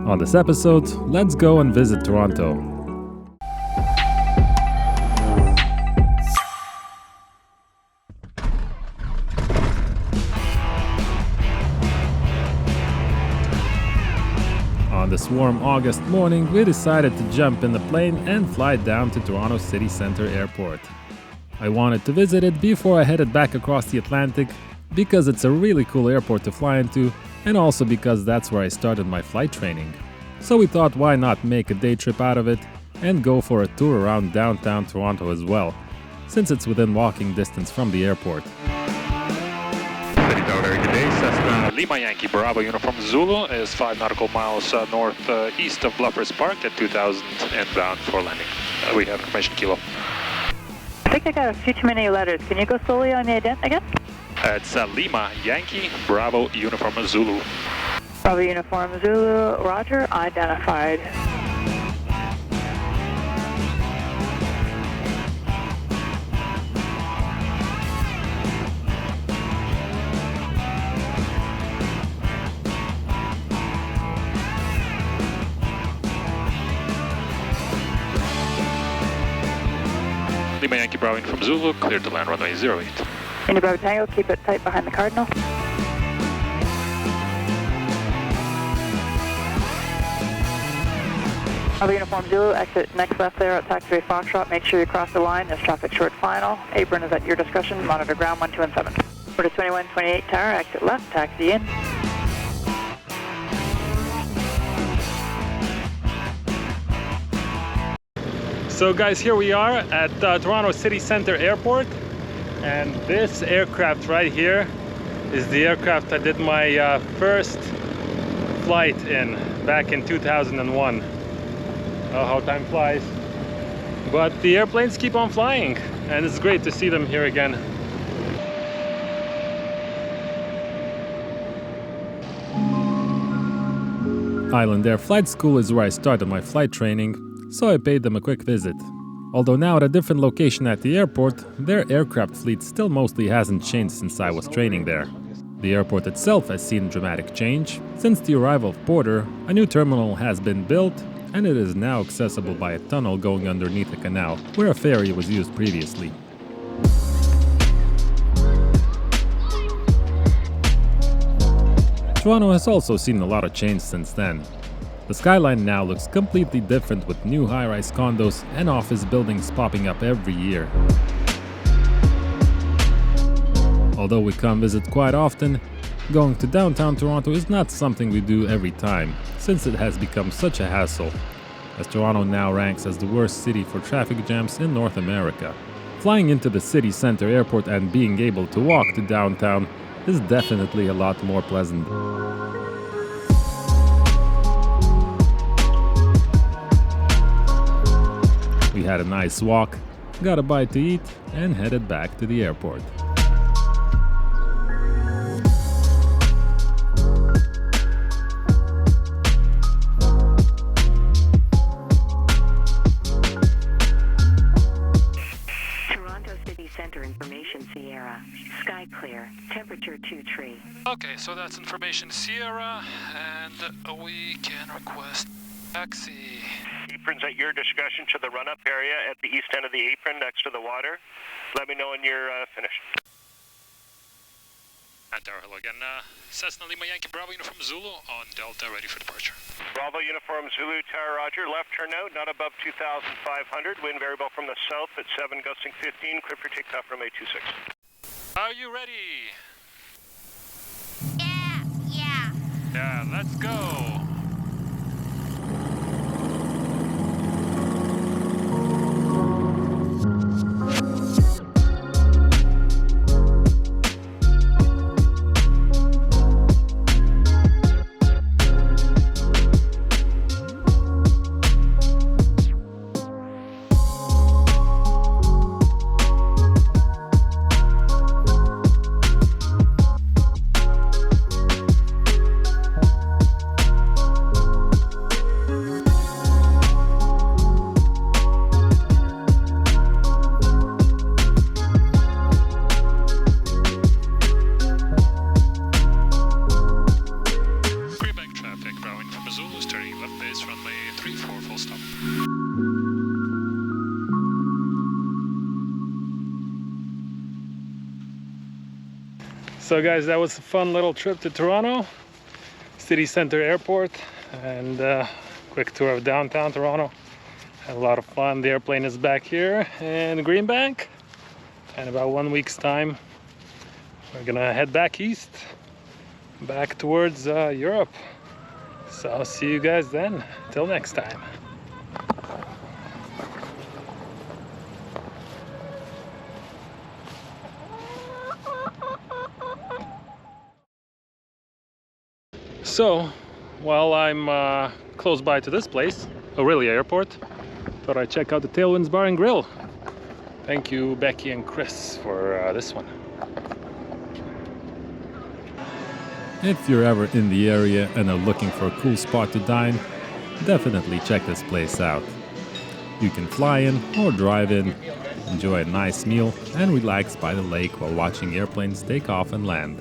On this episode, let's go and visit Toronto. On this warm August morning, we decided to jump in the plane and fly down to Toronto City Centre Airport. I wanted to visit it before I headed back across the Atlantic because it's a really cool airport to fly into, and also because that's where I started my flight training. So we thought, why not make a day trip out of it and go for a tour around downtown Toronto as well, since it's within walking distance from the airport. Very good day. Cessna Lima Yankee Bravo Uniform Zulu is 5 nautical miles northeast of Bluffers Park at 2000 inbound for landing. We have information kilo. I think I got a few too many letters. Can you go slowly on the ident again? It's Lima Yankee Bravo Uniform Zulu. Bravo Uniform Zulu, roger, identified. Lima Yankee Bravo Uniform Zulu, cleared to land runway 08. Indy Bravo Tango, keep it tight behind the Cardinal. Bravo Uniform Zulu, exit next left there at taxiway Foxtrot. Make sure you cross the line. There's traffic short final. Apron is at your discretion. Monitor ground 1, 2, and 7. Order 2128 tower, exit left, taxi in. So guys, here we are at Toronto City Centre Airport, and this aircraft right here is the aircraft I did my first flight in back in 2001. Oh, how time flies. But the airplanes keep on flying, and it's great to see them here again. Island Air Flight School is where I started my flight training, so I paid them a quick visit. Although now at a different location at the airport, their aircraft fleet still mostly hasn't changed since I was training there. The airport itself has seen dramatic change. Since the arrival of Porter, a new terminal has been built, and it is now accessible by a tunnel going underneath a canal, where a ferry was used previously. Toronto has also seen a lot of change since then. The skyline now looks completely different, with new high-rise condos and office buildings popping up every year. Although we come visit quite often, going to downtown Toronto is not something we do every time, since it has become such a hassle, as Toronto now ranks as the worst city for traffic jams in North America. Flying into the city center airport and being able to walk to downtown is definitely a lot more pleasant. We had a nice walk, got a bite to eat, and headed back to the airport. Toronto City Centre information, Sierra. Sky clear, temperature 23. Okay, so that's information Sierra, and we can request taxi. Apron's at your discretion to the run-up area at the east end of the apron next to the water. Let me know when you're finished. And Tower, hello again. Cessna Lima Yankee Bravo Uniform Zulu on Delta, ready for departure. Bravo Uniform Zulu, Tower Roger. Left turn out, not above 2,500. Wind variable from the south at 7, gusting 15. Clear for takeoff runway 26. Are you ready? Yeah. Yeah, let's go. from Zulu, turning left base runway 34 full stop. So guys, that was a fun little trip to Toronto City Center Airport, and quick tour of downtown Toronto. Had a lot of fun. The airplane is back here in Greenbank, and about 1 week's time we're gonna head back east, back towards Europe. So I'll see you guys then. Till next time. So, while I'm close by to this place, Aurelia Airport, thought I'd check out the Tailwinds Bar and Grill. Thank you, Becky and Chris, for this one. If you're ever in the area and are looking for a cool spot to dine, definitely check this place out. You can fly in or drive in, enjoy a nice meal, and relax by the lake while watching airplanes take off and land.